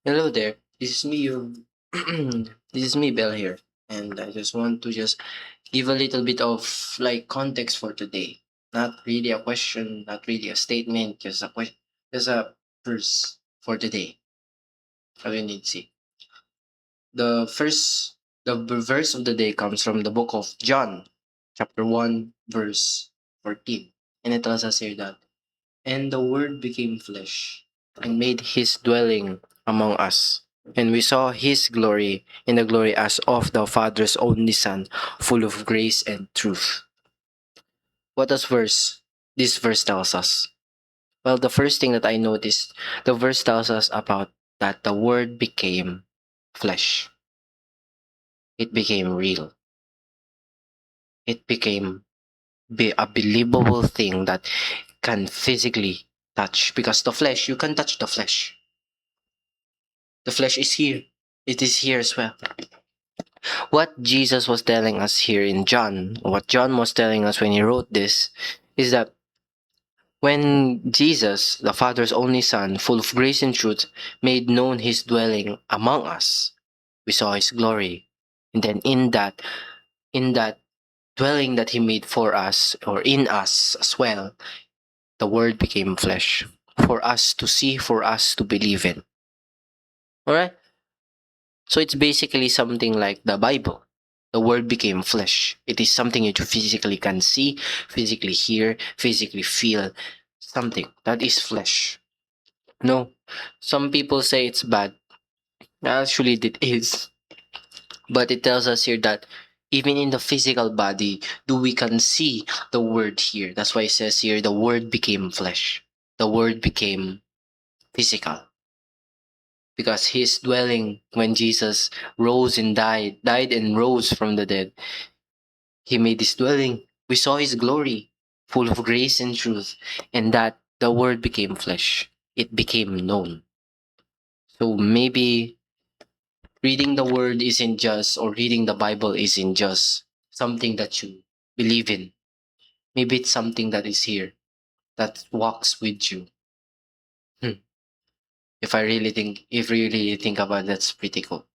Hello there. This is me, your this is me, Bell here, and I just want to just give a little bit of like context for today. Not really a question, not really a statement, just a question, just a verse for today. How you need to see the first the verse of the day comes from the book of John, chapter 1, verse 14, and it tells us here that and the Word became flesh and made his dwelling among us. And we saw his glory in the glory as of the Father's only Son, full of grace and truth. What does this verse tells us? Well, the first thing that I noticed, the verse tells us about that the Word became flesh. It became real. It became a believable thing that can physically touch, because the flesh, you can touch the flesh. The flesh is here. It is here as well. What Jesus was telling us here in John, what John was telling us when he wrote this, is that when Jesus, the Father's only Son, full of grace and truth, made known his dwelling among us, we saw his glory. And then in that dwelling that he made for us, or in us as well, the Word became flesh for us to see, for us to believe in. Alright? So it's basically something like the Bible. The Word became flesh. It is something you physically can see, physically hear, physically feel. Something that is flesh. No, some people say it's bad. Actually, it is. But it tells us here that even in the physical body, we can see the Word here. That's why it says here the Word became flesh. The Word became physical. Because his dwelling, when Jesus rose and died and rose from the dead, he made his dwelling. We saw his glory, full of grace and truth, and that the Word became flesh. It became known. So maybe reading the Word isn't just, or reading the Bible isn't just something that you believe in. Maybe it's something that is here, that walks with you. Hmm. If you really think about it, that's pretty cool.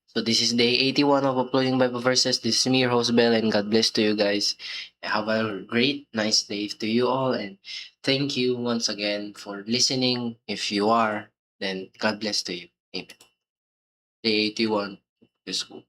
So this is day 81 of uploading Bible verses. This is me, your host Bell, and God bless to you guys. Have a great, nice day to you all, and thank you once again for listening. If you are, then God bless to you. Amen. Day 81. Let's go.